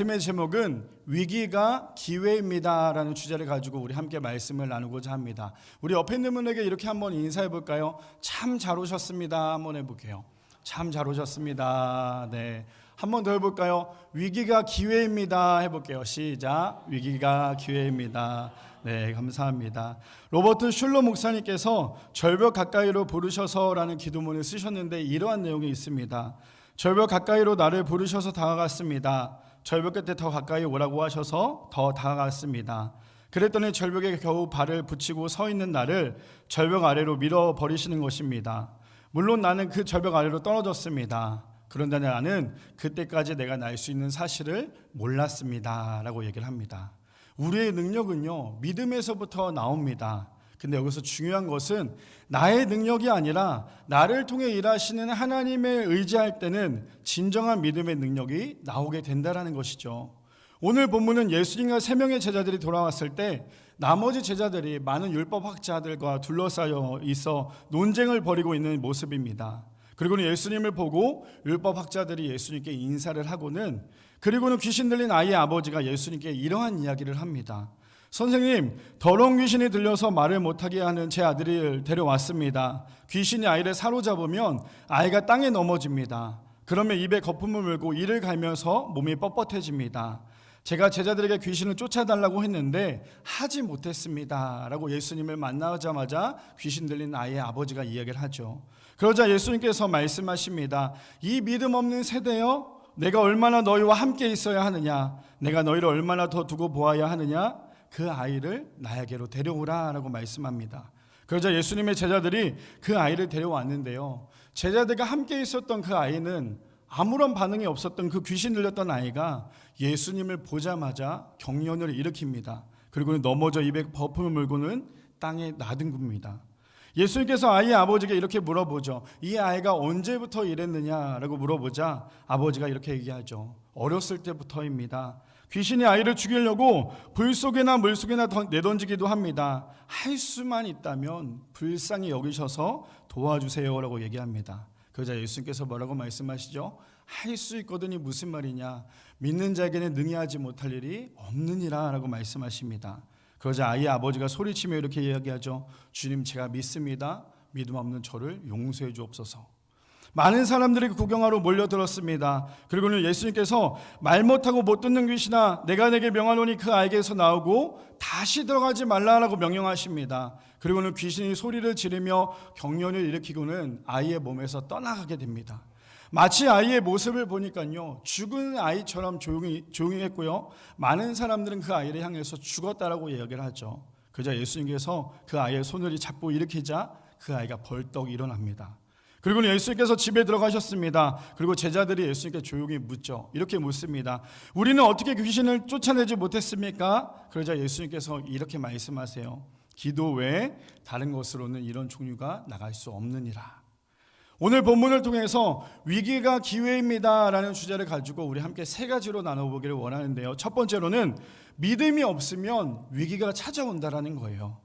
말씀의 제목은 위기가 기회입니다 라는 주제를 가지고 우리 함께 말씀을 나누고자 합니다. 우리 옆에 있는 분에게 이렇게 한번 인사해 볼까요? 참 잘 오셨습니다 한번 해볼게요. 참 잘 오셨습니다. 네, 한번 더 해볼까요? 위기가 기회입니다 해볼게요. 시작. 위기가 기회입니다. 네, 감사합니다. 로버트 슐러 목사님께서 절벽 가까이로 부르셔서라는 기도문을 쓰셨는데 이러한 내용이 있습니다. 절벽 가까이로 나를 부르셔서 다가갔습니다. 절벽 끝에 더 가까이 오라고 하셔서 더 다가갔습니다. 그랬더니 절벽에 겨우 발을 붙이고 서 있는 나를 절벽 아래로 밀어버리시는 것입니다. 물론 나는 그 절벽 아래로 떨어졌습니다. 그런데 나는 그때까지 내가 날 수 있는 사실을 몰랐습니다 라고 얘기를 합니다. 우리의 능력은요, 믿음에서부터 나옵니다. 근데 여기서 중요한 것은 나의 능력이 아니라 나를 통해 일하시는 하나님에 의지할 때는 진정한 믿음의 능력이 나오게 된다는 것이죠. 오늘 본문은 예수님과 3명의 제자들이 돌아왔을 때 나머지 제자들이 많은 율법학자들과 둘러싸여 있어 논쟁을 벌이고 있는 모습입니다. 그리고는 예수님을 보고 율법학자들이 예수님께 인사를 하고는, 그리고는 귀신 들린 아이의 아버지가 예수님께 이러한 이야기를 합니다. 선생님, 더러운 귀신이 들려서 말을 못하게 하는 제 아들을 데려왔습니다. 귀신이 아이를 사로잡으면 아이가 땅에 넘어집니다. 그러면 입에 거품을 물고 이를 갈면서 몸이 뻣뻣해집니다. 제가 제자들에게 귀신을 쫓아달라고 했는데 하지 못했습니다 라고 예수님을 만나자마자 귀신 들린 아이의 아버지가 이야기를 하죠. 그러자 예수님께서 말씀하십니다. 이 믿음 없는 세대여, 내가 얼마나 너희와 함께 있어야 하느냐, 내가 너희를 얼마나 더 두고 보아야 하느냐, 그 아이를 나에게로 데려오라 라고 말씀합니다. 그러자 예수님의 제자들이 그 아이를 데려왔는데요, 제자들과 함께 있었던 그 아이는 아무런 반응이 없었던 그 귀신 들렸던 아이가 예수님을 보자마자 경련을 일으킵니다. 그리고 넘어져 입에 거품을 물고는 땅에 나든굽니다. 예수님께서 아이의 아버지에게 이렇게 물어보죠. 이 아이가 언제부터 이랬느냐라고 물어보자 아버지가 이렇게 얘기하죠. 어렸을 때부터입니다. 귀신이 아이를 죽이려고 불 속에나 물 속에나 내던지기도 합니다. 할 수만 있다면 불쌍히 여기셔서 도와주세요라고 얘기합니다. 그러자 예수님께서 뭐라고 말씀하시죠? 할 수 있거든이 무슨 말이냐, 믿는 자에게는 능히 하지 못할 일이 없느니라 라고 말씀하십니다. 그러자 아이의 아버지가 소리치며 이렇게 이야기하죠. 주님, 제가 믿습니다. 믿음 없는 저를 용서해 주옵소서. 많은 사람들이 구경하러 몰려들었습니다. 그리고는 예수님께서 말 못하고 못 듣는 귀신아, 내가 내게 명하노니 그 아이에게서 나오고 다시 들어가지 말라라고 명령하십니다. 그리고는 귀신이 소리를 지르며 경련을 일으키고는 아이의 몸에서 떠나가게 됩니다. 마치 아이의 모습을 보니까요, 죽은 아이처럼 조용히 했고요, 많은 사람들은 그 아이를 향해서 죽었다라고 이야기를 하죠. 그러자 예수님께서 그 아이의 손을 잡고 일으키자 그 아이가 벌떡 일어납니다. 그리고 예수님께서 집에 들어가셨습니다. 그리고 제자들이 예수님께 조용히 묻죠. 이렇게 묻습니다. 우리는 어떻게 귀신을 쫓아내지 못했습니까? 그러자 예수님께서 이렇게 말씀하세요. 기도 외에 다른 것으로는 이런 종류가 나갈 수 없느니라. 오늘 본문을 통해서 위기가 기회입니다 라는 주제를 가지고 우리 함께 3가지로 나눠보기를 원하는데요, 첫 번째로는 믿음이 없으면 위기가 찾아온다라는 거예요.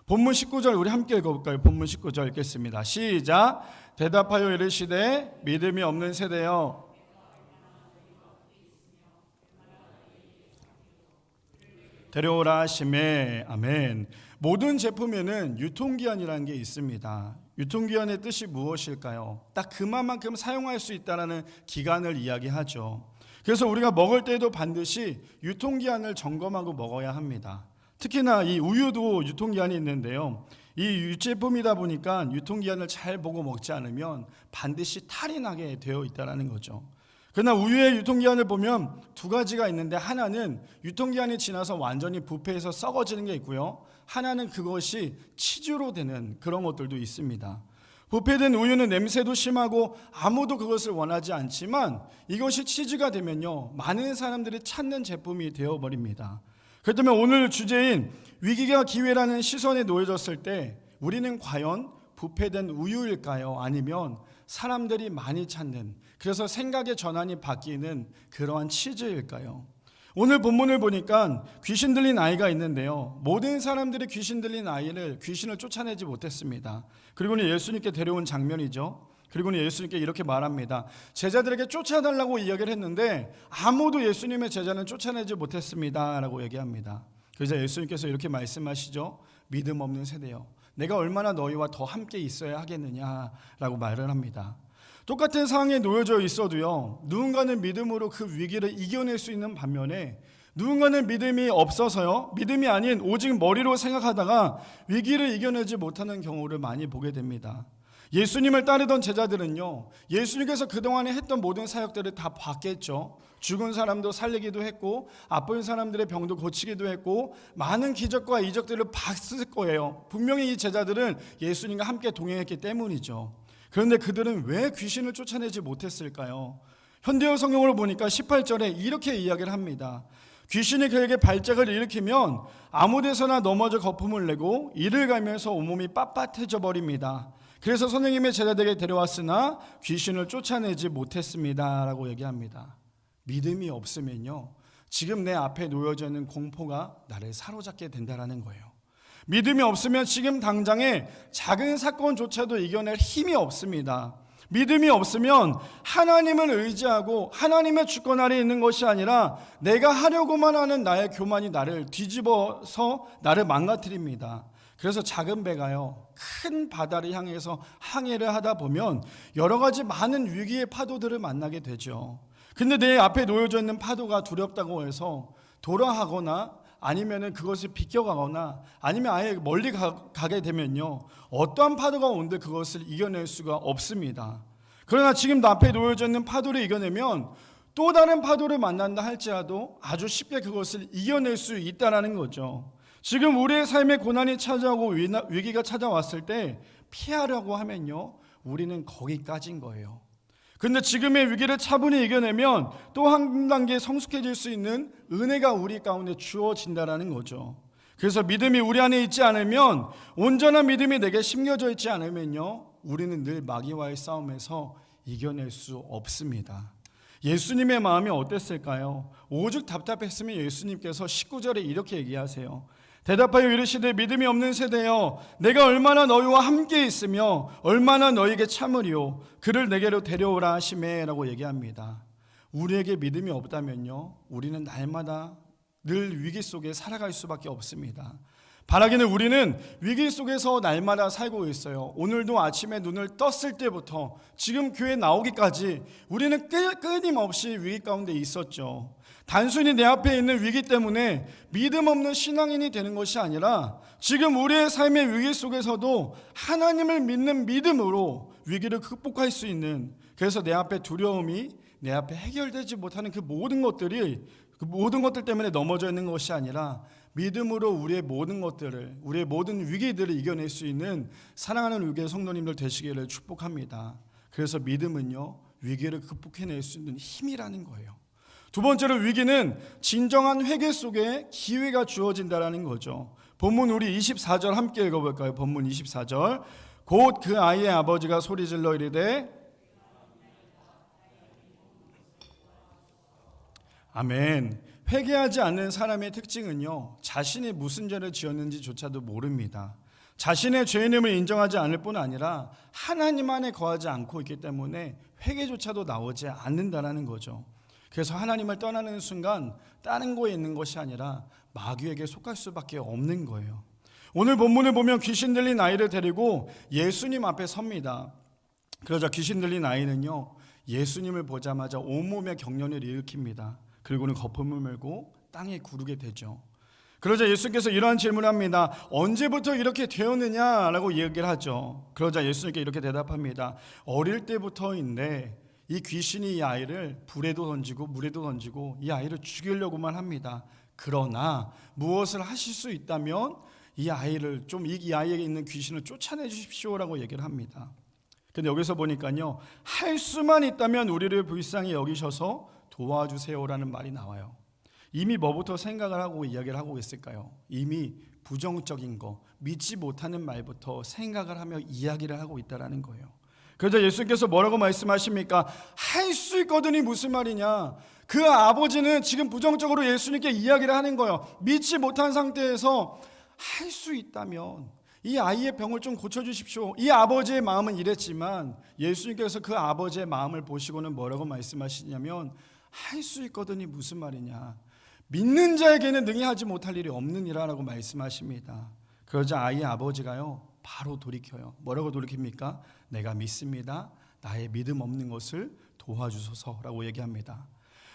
본문 19절 우리 함께 읽어볼까요? 본문 19절 읽겠습니다. 시작. 대답하여 이르시되 믿음이 없는 세대여, 데려오라 하시매. 아멘. 모든 제품에는 유통기한이라는 게 있습니다. 유통기한의 뜻이 무엇일까요? 딱 그만큼 사용할 수 있다는 기간을 이야기하죠. 그래서 우리가 먹을 때에도 반드시 유통기한을 점검하고 먹어야 합니다. 특히나 이 우유도 유통기한이 있는데요, 이 유제품이다 보니까 유통기한을 잘 보고 먹지 않으면 반드시 탈이 나게 되어 있다는 거죠. 그러나 우유의 유통기한을 보면 2가지가 있는데, 하나는 유통기한이 지나서 완전히 부패해서 썩어지는 게 있고요, 하나는 그것이 치주로 되는 그런 것들도 있습니다. 부패된 우유는 냄새도 심하고 아무도 그것을 원하지 않지만 이것이 치즈가 되면요, 많은 사람들이 찾는 제품이 되어버립니다. 그렇다면 오늘 주제인 위기가 기회라는 시선에 놓여졌을 때 우리는 과연 부패된 우유일까요? 아니면 사람들이 많이 찾는, 그래서 생각의 전환이 바뀌는 그러한 치즈일까요? 오늘 본문을 보니까 귀신 들린 아이가 있는데요, 모든 사람들이 귀신 들린 아이를 귀신을 쫓아내지 못했습니다. 그리고는 예수님께 데려온 장면이죠. 그리고는 예수님께 이렇게 말합니다. 제자들에게 쫓아달라고 이야기를 했는데 아무도 예수님의 제자는 쫓아내지 못했습니다 라고 얘기합니다. 그래서 예수님께서 이렇게 말씀하시죠. 믿음 없는 세대여, 내가 얼마나 너희와 더 함께 있어야 하겠느냐라고 말을 합니다. 똑같은 상황에 놓여져 있어도요, 누군가는 믿음으로 그 위기를 이겨낼 수 있는 반면에 누군가는 믿음이 없어서요, 믿음이 아닌 오직 머리로 생각하다가 위기를 이겨내지 못하는 경우를 많이 보게 됩니다. 예수님을 따르던 제자들은요, 예수님께서 그동안에 했던 모든 사역들을 다 봤겠죠. 죽은 사람도 살리기도 했고 아픈 사람들의 병도 고치기도 했고 많은 기적과 이적들을 봤을 거예요. 분명히 이 제자들은 예수님과 함께 동행했기 때문이죠. 그런데 그들은 왜 귀신을 쫓아내지 못했을까요? 현대어 성경을 보니까 18절에 이렇게 이야기를 합니다. 귀신이 그에게 발작을 일으키면 아무 데서나 넘어져 거품을 내고 이를 갈면서 온몸이 빳빳해져 버립니다. 그래서 선생님의 제자들에게 데려왔으나 귀신을 쫓아내지 못했습니다 라고 얘기합니다. 믿음이 없으면요, 지금 내 앞에 놓여져 있는 공포가 나를 사로잡게 된다는 거예요. 믿음이 없으면 지금 당장에 작은 사건조차도 이겨낼 힘이 없습니다. 믿음이 없으면 하나님을 의지하고 하나님의 주권 아래 있는 것이 아니라 내가 하려고만 하는 나의 교만이 나를 뒤집어서 나를 망가뜨립니다. 그래서 작은 배가요, 큰 바다를 향해서 항해를 하다 보면 여러 가지 많은 위기의 파도들을 만나게 되죠. 근데 내 앞에 놓여져 있는 파도가 두렵다고 해서 돌아가거나 아니면은 그것을 비껴가거나 아니면 아예 멀리 가게 되면요, 어떠한 파도가 온들 그것을 이겨낼 수가 없습니다. 그러나 지금 내 앞에 놓여져 있는 파도를 이겨내면 또 다른 파도를 만난다 할지라도 아주 쉽게 그것을 이겨낼 수 있다는 거죠. 지금 우리의 삶에 고난이 찾아오고 위기가 찾아왔을 때 피하려고 하면요, 우리는 거기까지인 거예요. 근데 지금의 위기를 차분히 이겨내면 또 한 단계 성숙해질 수 있는 은혜가 우리 가운데 주어진다는 거죠. 그래서 믿음이 우리 안에 있지 않으면, 온전한 믿음이 내게 심겨져 있지 않으면요, 우리는 늘 마귀와의 싸움에서 이겨낼 수 없습니다. 예수님의 마음이 어땠을까요? 오죽 답답했으면 예수님께서 19절에 이렇게 얘기하세요. 대답하여 이르시되 믿음이 없는 세대여, 내가 얼마나 너희와 함께 있으며 얼마나 너희에게 참으리요, 그를 내게로 데려오라 하시매 라고 얘기합니다. 우리에게 믿음이 없다면요, 우리는 날마다 늘 위기 속에 살아갈 수밖에 없습니다. 바라기는 우리는 위기 속에서 날마다 살고 있어요. 오늘도 아침에 눈을 떴을 때부터 지금 교회 나오기까지 우리는 끊임없이 위기 가운데 있었죠. 단순히 내 앞에 있는 위기 때문에 믿음 없는 신앙인이 되는 것이 아니라 지금 우리의 삶의 위기 속에서도 하나님을 믿는 믿음으로 위기를 극복할 수 있는, 그래서 내 앞에 두려움이 내 앞에 해결되지 못하는 그 모든 것들 때문에 넘어져 있는 것이 아니라 믿음으로 우리의 모든 것들을, 우리의 모든 위기들을 이겨낼 수 있는 사랑하는 위기의 성도님들 되시기를 축복합니다. 그래서 믿음은요, 위기를 극복해낼 수 있는 힘이라는 거예요. 두 번째로 위기는 진정한 회개 속에 기회가 주어진다는 거죠. 본문 우리 24절 함께 읽어볼까요? 본문 24절. 곧 그 아이의 아버지가 소리질러 이르되, 아멘. 회개하지 않는 사람의 특징은요, 자신이 무슨 죄를 지었는지조차도 모릅니다. 자신의 죄인임을 인정하지 않을 뿐 아니라 하나님 안에 거하지 않고 있기 때문에 회개조차도 나오지 않는다는 거죠. 그래서 하나님을 떠나는 순간 다른 곳에 있는 것이 아니라 마귀에게 속할 수밖에 없는 거예요. 오늘 본문을 보면 귀신 들린 아이를 데리고 예수님 앞에 섭니다. 그러자 귀신 들린 아이는요, 예수님을 보자마자 온몸에 경련을 일으킵니다. 그리고는 거품을 물고 땅에 구르게 되죠. 그러자 예수님께서 이러한 질문을 합니다. 언제부터 이렇게 되었느냐라고 얘기를 하죠. 그러자 예수님께 이렇게 대답합니다. 어릴 때부터인데 이 귀신이 이 아이를 불에도 던지고 물에도 던지고 이 아이를 죽이려고만 합니다. 그러나 무엇을 하실 수 있다면 이 아이를 이 아이에게 있는 귀신을 쫓아내 주십시오라고 얘기를 합니다. 근데 여기서 보니까요, 할 수만 있다면 우리를 불쌍히 여기셔서 도와주세요라는 말이 나와요. 이미 뭐부터 생각을 하고 이야기를 하고 있을까요? 이미 부정적인 거, 믿지 못하는 말부터 생각을 하며 이야기를 하고 있다는 거예요. 그래서 예수님께서 뭐라고 말씀하십니까? 할 수 있거든이 무슨 말이냐? 그 아버지는 지금 부정적으로 예수님께 이야기를 하는 거예요. 믿지 못한 상태에서 할 수 있다면, 이 아이의 병을 좀 고쳐주십시오. 이 아버지의 마음은 이랬지만 예수님께서 그 아버지의 마음을 보시고는 뭐라고 말씀하시냐면 할 수 있거든이 무슨 말이냐, 믿는 자에게는 능히 하지 못할 일이 없느니라라고 말씀하십니다. 그러자 아이의 아버지가요 바로 돌이켜요. 뭐라고 돌이킵니까? 내가 믿습니다. 나의 믿음 없는 것을 도와주소서라고 얘기합니다.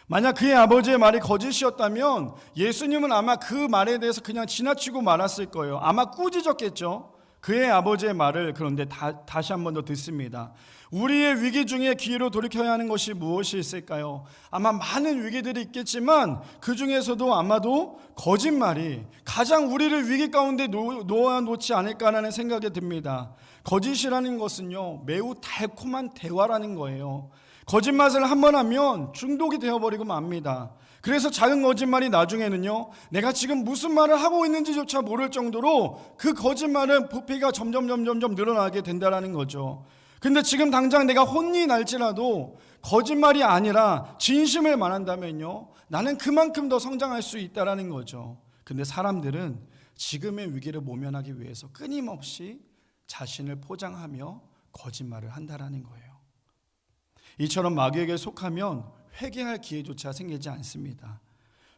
만약 그의 아버지의 말이 거짓이었다면 예수님은 아마 그 말에 대해서 그냥 지나치고 말았을 거예요. 아마 꾸짖었겠죠. 그의 아버지의 말을. 그런데 다시 한 번 더 듣습니다. 우리의 위기 중에 기회로 돌이켜야 하는 것이 무엇이 있을까요? 아마 많은 위기들이 있겠지만 그 중에서도 아마도 거짓말이 가장 우리를 위기 가운데 놓아놓지 않을까라는 생각이 듭니다. 거짓이라는 것은요 매우 달콤한 대화라는 거예요. 거짓말을 한 번 하면 중독이 되어버리고 맙니다. 그래서 작은 거짓말이 나중에는요 내가 지금 무슨 말을 하고 있는지조차 모를 정도로 그 거짓말은 부피가 점점 늘어나게 된다는 거죠. 근데 지금 당장 내가 혼이 날지라도 거짓말이 아니라 진심을 말한다면요 나는 그만큼 더 성장할 수 있다는 거죠. 근데 사람들은 지금의 위기를 모면하기 위해서 끊임없이 자신을 포장하며 거짓말을 한다는 거예요. 이처럼 마귀에게 속하면 회개할 기회조차 생기지 않습니다.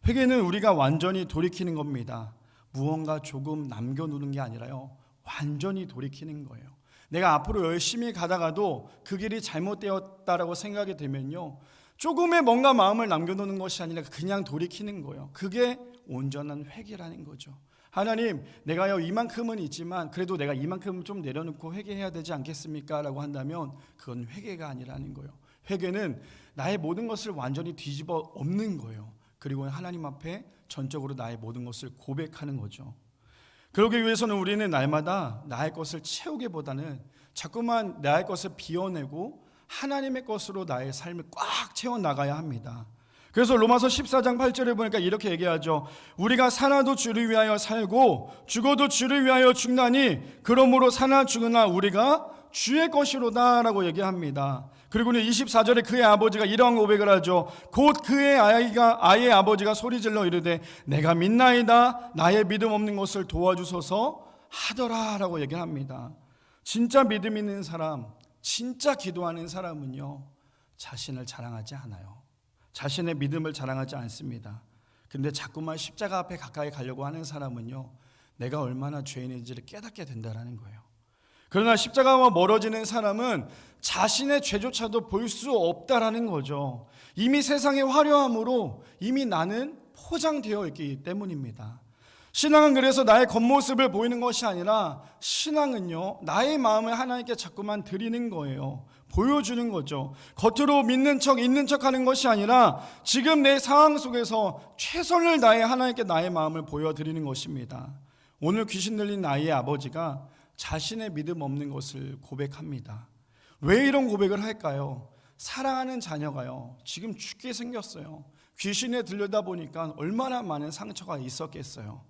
회개는 우리가 완전히 돌이키는 겁니다. 무언가 조금 남겨놓는 게 아니라요 완전히 돌이키는 거예요. 내가 앞으로 열심히 가다가도 그 길이 잘못되었다라고 생각이 되면요 조금의 뭔가 마음을 남겨놓는 것이 아니라 그냥 돌이키는 거예요. 그게 온전한 회개라는 거죠. 하나님, 내가요 이만큼은 있지만 그래도 내가 이만큼 좀 내려놓고 회개해야 되지 않겠습니까? 라고 한다면 그건 회개가 아니라는 거예요. 회개는 나의 모든 것을 완전히 뒤집어 엎는 거예요. 그리고 하나님 앞에 전적으로 나의 모든 것을 고백하는 거죠. 그러기 위해서는 우리는 날마다 나의 것을 채우기보다는 자꾸만 나의 것을 비워내고 하나님의 것으로 나의 삶을 꽉 채워나가야 합니다. 그래서 로마서 14장 8절에 보니까 이렇게 얘기하죠. 우리가 사나도 주를 위하여 살고 죽어도 주를 위하여 죽나니 그러므로 사나 죽으나 우리가 주의 것이로다 라고 얘기합니다. 그리고는 24절에 그의 아버지가 이러한 고백을 하죠. 곧 그의 아이의 아버지가 소리질러 이르되 내가 믿나이다 나의 믿음 없는 것을 도와주소서 하더라 라고 얘기를 합니다. 진짜 믿음 있는 사람, 진짜 기도하는 사람은요 자신을 자랑하지 않아요. 자신의 믿음을 자랑하지 않습니다. 근데 자꾸만 십자가 앞에 가까이 가려고 하는 사람은요 내가 얼마나 죄인인지를 깨닫게 된다는 거예요. 그러나 십자가와 멀어지는 사람은 자신의 죄조차도 볼 수 없다라는 거죠. 이미 세상의 화려함으로 이미 나는 포장되어 있기 때문입니다. 신앙은 그래서 나의 겉모습을 보이는 것이 아니라 신앙은요 나의 마음을 하나님께 자꾸만 드리는 거예요. 보여주는 거죠. 겉으로 믿는 척 있는 척 하는 것이 아니라 지금 내 상황 속에서 최선을 다해 하나님께 나의 마음을 보여드리는 것입니다. 오늘 귀신 들린 아이의 아버지가 자신의 믿음 없는 것을 고백합니다. 왜 이런 고백을 할까요? 사랑하는 자녀가요 지금 죽게 생겼어요. 귀신에 들려다 보니까 얼마나 많은 상처가 있었겠어요.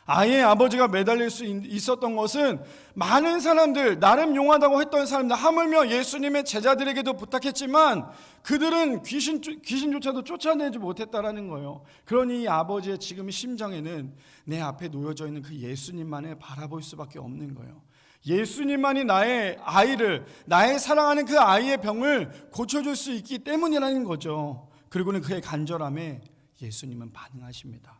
아이의 아버지가 매달릴 수 있었던 것은 많은 사람들, 나름 용하다고 했던 사람들, 하물며 예수님의 제자들에게도 부탁했지만 그들은 귀신조차도 쫓아내지 못했다라는 거예요. 그러니 이 아버지의 지금 심정에는 내 앞에 놓여져 있는 그 예수님만을 바라볼 수밖에 없는 거예요. 예수님만이 나의 아이를, 나의 사랑하는 그 아이의 병을 고쳐줄 수 있기 때문이라는 거죠. 그리고는 그의 간절함에 예수님은 반응하십니다.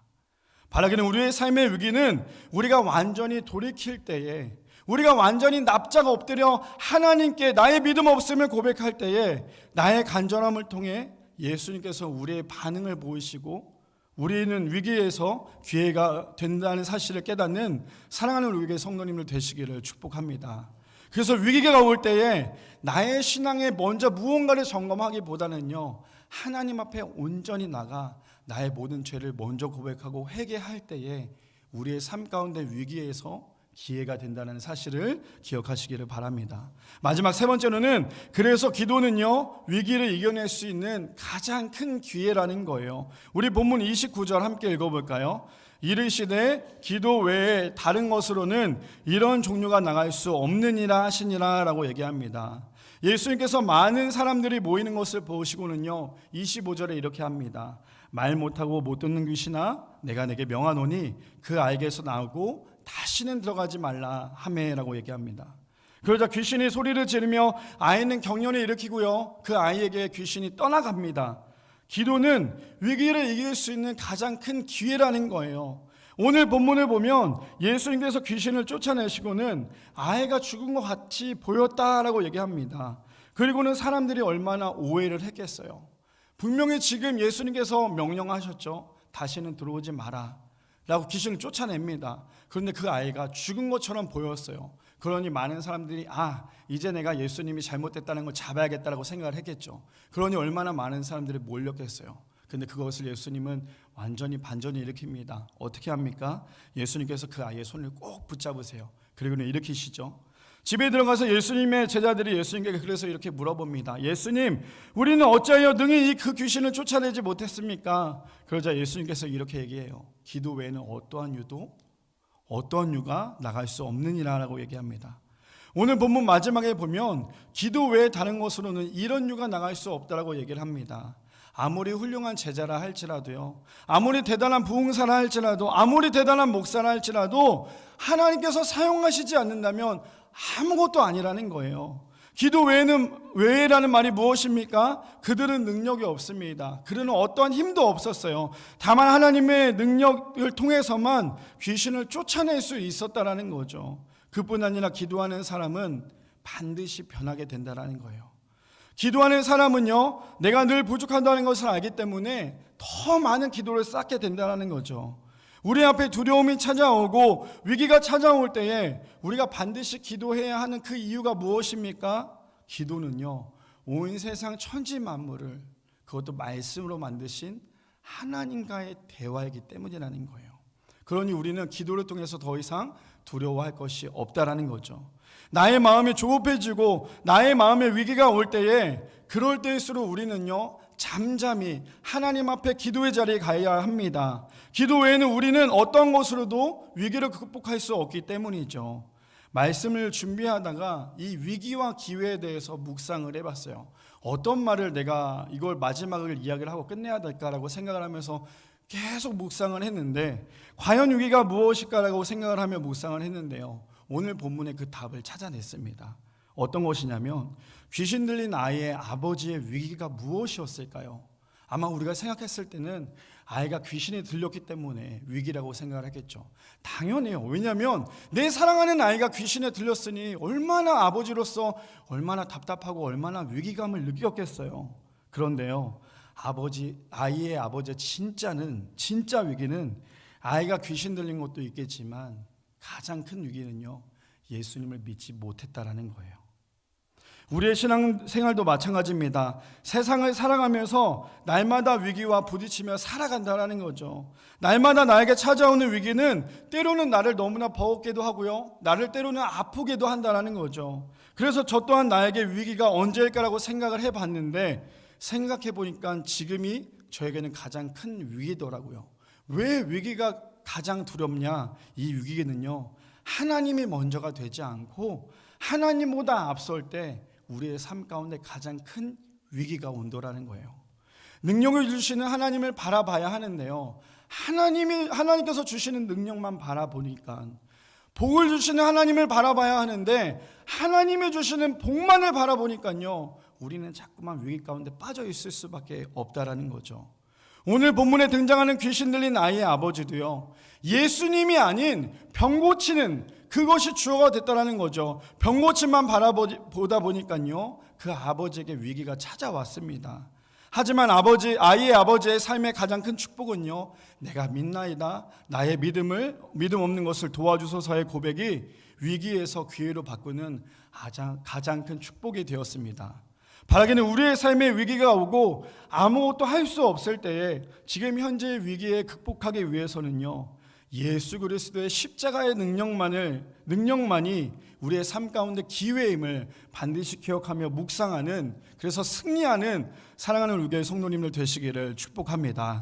바라기는 우리의 삶의 위기는 우리가 완전히 돌이킬 때에, 우리가 완전히 납작 엎드려 하나님께 나의 믿음 없음을 고백할 때에 나의 간절함을 통해 예수님께서 우리의 반응을 보이시고 우리는 위기에서 기회가 된다는 사실을 깨닫는 사랑하는 우리의 성도님들 되시기를 축복합니다. 그래서 위기가 올 때에 나의 신앙에 먼저 무언가를 점검하기보다는요 하나님 앞에 온전히 나가 나의 모든 죄를 먼저 고백하고 회개할 때에 우리의 삶 가운데 위기에서 기회가 된다는 사실을 기억하시기를 바랍니다. 마지막 세 번째로는 그래서 기도는요 위기를 이겨낼 수 있는 가장 큰 기회라는 거예요. 우리 본문 29절 함께 읽어볼까요? 이르시되 기도 외에 다른 것으로는 이런 종류가 나갈 수 없느니라 하시니라 라고 얘기합니다. 예수님께서 많은 사람들이 모이는 것을 보시고는요 25절에 이렇게 합니다. 말 못하고 못 듣는 귀신아 내가 내게 명하노니 그 아이에게서 나오고 다시는 들어가지 말라 하매라고 얘기합니다. 그러자 귀신이 소리를 지르며 아이는 경련을 일으키고요, 그 아이에게 귀신이 떠나갑니다. 기도는 위기를 이길 수 있는 가장 큰 기회라는 거예요. 오늘 본문을 보면 예수님께서 귀신을 쫓아내시고는 아이가 죽은 것 같이 보였다라고 얘기합니다. 그리고는 사람들이 얼마나 오해를 했겠어요. 분명히 지금 예수님께서 명령하셨죠. 다시는 들어오지 마라 라고 귀신을 쫓아냅니다. 그런데 그 아이가 죽은 것처럼 보였어요. 그러니 많은 사람들이 이제 내가 예수님이 잘못됐다는 걸 잡아야겠다라고 생각을 했겠죠. 그러니 얼마나 많은 사람들이 몰렸겠어요. 근데 그것을 예수님은 완전히 반전을 일으킵니다. 어떻게 합니까? 예수님께서 그 아이의 손을 꼭 붙잡으세요. 그리고는 일으키시죠. 집에 들어가서 예수님의 제자들이 예수님께 그래서 이렇게 물어봅니다. 예수님, 우리는 어찌하여 능히 그 귀신을 쫓아내지 못했습니까? 그러자 예수님께서 이렇게 얘기해요. 기도 외에는 어떠한 유가 나갈 수 없느니라라고 얘기합니다. 오늘 본문 마지막에 보면 기도 외에 다른 것으로는 이런 유가 나갈 수 없다라고 얘기를 합니다. 아무리 훌륭한 제자라 할지라도요, 아무리 대단한 부흥사라 할지라도, 아무리 대단한 목사라 할지라도 하나님께서 사용하시지 않는다면 아무것도 아니라는 거예요. 기도 외에라는 말이 무엇입니까? 그들은 능력이 없습니다. 그들은 어떠한 힘도 없었어요. 다만 하나님의 능력을 통해서만 귀신을 쫓아낼 수 있었다라는 거죠. 그뿐 아니라 기도하는 사람은 반드시 변하게 된다라는 거예요. 기도하는 사람은요, 내가 늘 부족하다는 것을 알기 때문에 더 많은 기도를 쌓게 된다는 거죠. 우리 앞에 두려움이 찾아오고 위기가 찾아올 때에 우리가 반드시 기도해야 하는 그 이유가 무엇입니까? 기도는요, 온 세상 천지 만물을, 그것도 말씀으로 만드신 하나님과의 대화이기 때문이라는 거예요. 그러니 우리는 기도를 통해서 더 이상 두려워할 것이 없다라는 거죠. 나의 마음이 조급해지고 나의 마음에 위기가 올 때에, 그럴 때일수록 우리는요, 잠잠히 하나님 앞에 기도의 자리에 가야 합니다. 기도 외에는 우리는 어떤 것으로도 위기를 극복할 수 없기 때문이죠. 말씀을 준비하다가 이 위기와 기회에 대해서 묵상을 해봤어요. 어떤 말을 내가 이걸 마지막을 이야기를 하고 끝내야 될까라고 생각을 하면서 계속 묵상을 했는데, 과연 위기가 무엇일까라고 생각을 하며 묵상을 했는데요, 오늘 본문의 그 답을 찾아냈습니다. 어떤 것이냐면, 귀신 들린 아이의 아버지의 위기가 무엇이었을까요? 아마 우리가 생각했을 때는 아이가 귀신이 들렸기 때문에 위기라고 생각을 했겠죠. 당연해요. 왜냐하면 내 사랑하는 아이가 귀신에 들렸으니 얼마나 아버지로서 얼마나 답답하고 얼마나 위기감을 느꼈겠어요. 그런데요, 아이의 아버지의 진짜 위기는 아이가 귀신 들린 것도 있겠지만 가장 큰 위기는요, 예수님을 믿지 못했다라는 거예요. 우리의 신앙생활도 마찬가지입니다. 세상을 살아가면서 날마다 위기와 부딪히며 살아간다라는 거죠. 날마다 나에게 찾아오는 위기는 때로는 나를 너무나 버겁게도 하고요, 나를 때로는 아프게도 한다라는 거죠. 그래서 저 또한 나에게 위기가 언제일까라고 생각을 해봤는데, 생각해보니까 지금이 저에게는 가장 큰 위기더라고요. 왜 위기가 가장 두렵냐? 이 위기는요, 하나님이 먼저가 되지 않고 하나님보다 앞설 때 우리의 삶 가운데 가장 큰 위기가 온다라는 거예요. 능력을 주시는 하나님을 바라봐야 하는데요, 하나님께서 주시는 능력만 바라보니까, 복을 주시는 하나님을 바라봐야 하는데 하나님이 주시는 복만을 바라보니까요, 우리는 자꾸만 위기 가운데 빠져 있을 수밖에 없다라는 거죠. 오늘 본문에 등장하는 귀신 들린 아이의 아버지도요, 예수님이 아닌 병 고치는 그것이 주어가 됐다라는 거죠. 병 고침만 바라보다 보니까요, 그 아버지에게 위기가 찾아왔습니다. 하지만 아이의 아버지의 삶의 가장 큰 축복은요, 내가 믿나이다, 나의 믿음 없는 것을 도와주소서의 고백이 위기에서 기회로 바꾸는 가장 큰 축복이 되었습니다. 바라기는 우리의 삶에 위기가 오고 아무것도 할 수 없을 때에 지금 현재의 위기에 극복하기 위해서는요, 예수 그리스도의 십자가의 능력만이 우리의 삶 가운데 기회임을 반드시 기억하며 묵상하는, 그래서 승리하는 사랑하는 우리 교회 성도님들 되시기를 축복합니다.